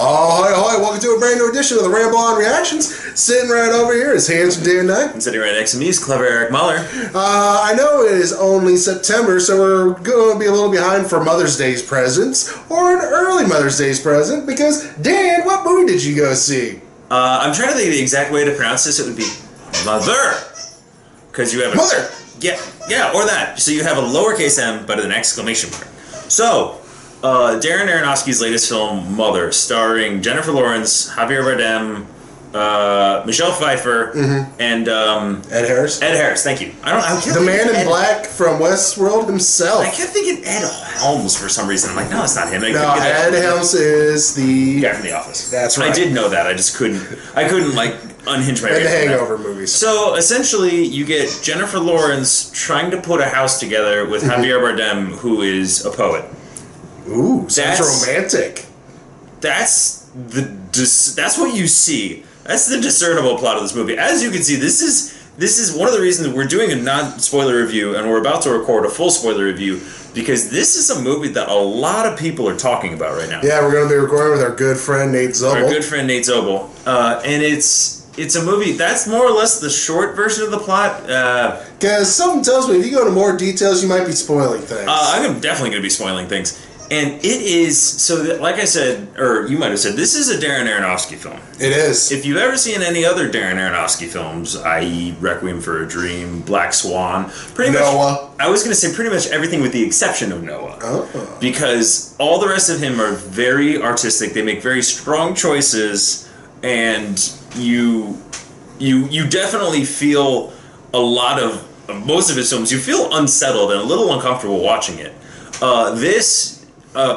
Ahoy, ahoy, welcome to a brand new edition of the Ramble on Reactions. Sitting right over here is handsome Dan Knight. And sitting right next to me is clever Eric Muller. I know it is only September, so we're going to be a little behind for Mother's Day's presents, or an early Mother's Day's present, because, Dan, what movie did you go see? I'm trying to think of the exact way to pronounce this. It would be Mother. Because you have a... Mother! Yeah, or that. So you have a lowercase m, but an exclamation mark. So... Darren Aronofsky's latest film, Mother, starring Jennifer Lawrence, Javier Bardem, Michelle Pfeiffer, and Ed Harris. Ed Harris, thank you. The man in black from Westworld himself. I kept thinking Ed Helms for some reason. I'm like, no, it's not him. No, Ed Helms is the guy from The Office. That's right. I did know that. I just couldn't. I couldn't like unhinge my. And the Hangover movies. So essentially, you get Jennifer Lawrence trying to put a house together with Javier Bardem, who is a poet. Ooh, sounds romantic. That's what you see. That's the discernible plot of this movie. As you can see, this is one of the reasons we're doing a non-spoiler review, and we're about to record a full spoiler review, because this is a movie that a lot of people are talking about right now. Yeah, we're going to be recording with our good friend Nate Zobel. Our good friend Nate Zobel, and it's a movie that's more or less the short version of the plot. Because something tells me if you go into more details, you might be spoiling things. I'm definitely going to be spoiling things. And it is, so that, like I said, or you might have said, this is a Darren Aronofsky film. It is. If you've ever seen any other Darren Aronofsky films, i.e. Requiem for a Dream, Black Swan, pretty much... Noah. I was going to say pretty much everything with the exception of Noah. Oh. Because all the rest of him are very artistic, they make very strong choices, and you definitely feel a lot of most of his films, you feel unsettled and a little uncomfortable watching it.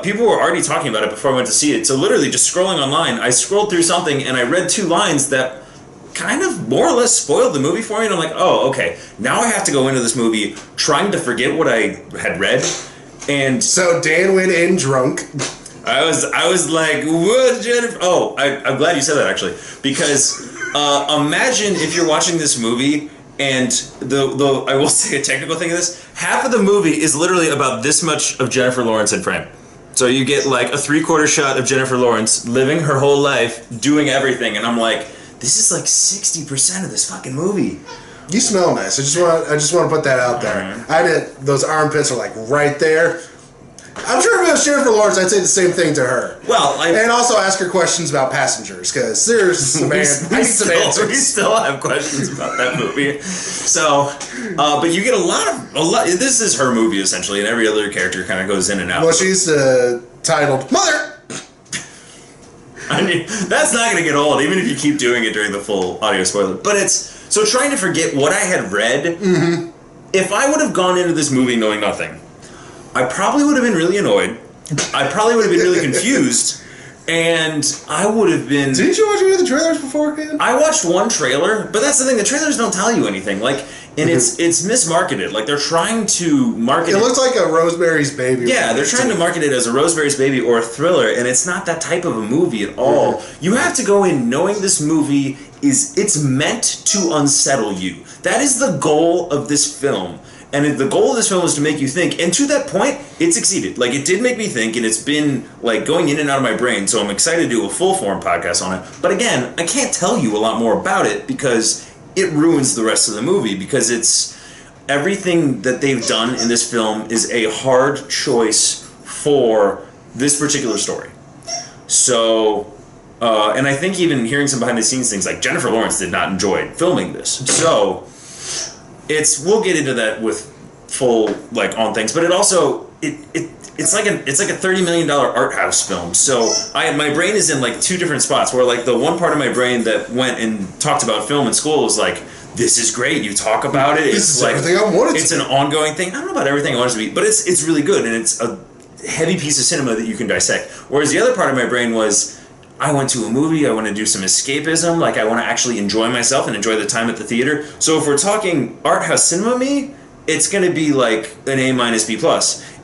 People were already talking about it before I went to see it. So literally just scrolling online, I scrolled through something and I read 2 lines that kind of more or less spoiled the movie for me. And I'm like, oh, okay. Now I have to go into this movie trying to forget what I had read. And so Dan went in drunk. I was like, what, Jennifer? Oh, I'm glad you said that, actually. Because imagine if you're watching this movie and I will say a technical thing of this, half of the movie is literally about this much of Jennifer Lawrence in frame. So you get like a 3/4 shot of Jennifer Lawrence living her whole life, doing everything, and I'm like, this is like 60% of this fucking movie. You smell nice. I just want to put that out there. Those armpits are like right there. I'm sure if it was Jennifer Lawrence, I'd say the same thing to her. Well, and also ask her questions about Passengers, because there's I need some answers. We still have questions about that movie. So, but you get a lot. This is her movie essentially, and every other character kind of goes in and out. Well, she's titled Mother. I mean, that's not going to get old, even if you keep doing it during the full audio spoiler. But it's so trying to forget what I had read. If I would have gone into this movie knowing nothing, I probably would have been really annoyed. I probably would have been really confused. And I would have been... Didn't you watch any of the trailers beforehand? I watched one trailer, but that's the thing. The trailers don't tell you anything. Like, and it's mismarketed. Like, they're trying to market it. It looks like a Rosemary's Baby. Yeah, they're trying to market it as a Rosemary's Baby or a thriller, and it's not that type of a movie at all. You have to go in knowing this movie it's meant to unsettle you. That is the goal of this film. And the goal of this film was to make you think, and to that point, it succeeded. Like, it did make me think, and it's been, like, going in and out of my brain, so I'm excited to do a full-form podcast on it. But again, I can't tell you a lot more about it, because it ruins the rest of the movie, because it's... Everything that they've done in this film is a hard choice for this particular story. So... and I think even hearing some behind-the-scenes things, like, Jennifer Lawrence did not enjoy filming this. So... we'll get into that with full on things, but it also it's like a $30 million art house film. So my brain is in like 2 different spots where like the one part of my brain that went and talked about film in school is like, this is great, you talk about it, it's like everything I wanted it's an ongoing thing. I don't know about everything I want it to be, but it's really good, and it's a heavy piece of cinema that you can dissect. Whereas the other part of my brain was, I went to a movie, I want to do some escapism, like I want to actually enjoy myself and enjoy the time at the theater. So if we're talking art house cinema me, it's going to be like an A-, B+.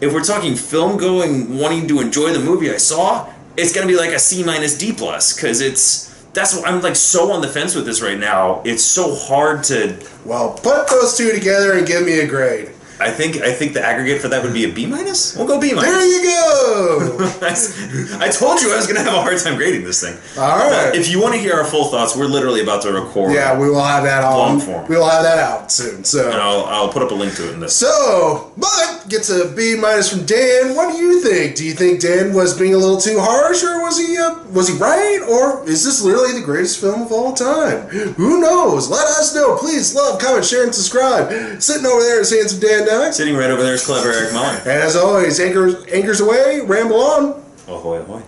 If we're talking film going, wanting to enjoy the movie I saw, it's going to be like a C-, D+, because I'm like so on the fence with this right now. It's so hard to... Well, put those 2 together and give me a grade. I think the aggregate for that would be a B minus. We'll go B minus. There you go. I told you I was going to have a hard time grading this thing. All right. But if you want to hear our full thoughts, we're literally about to record. Yeah, we will have that on long form. We will have that out soon. So, and I'll put up a link to it in this. So, but gets a B minus from Dan. What do you think? Do you think Dan was being a little too harsh, or was he right, or is this literally the greatest film of all time? Who knows? Let us know. Please love, comment, share, and subscribe. Sitting over there is handsome Dan Dye. Sitting right over there is clever Eric Muller. And as always, anchors away, ramble on. Ahoy, ahoy.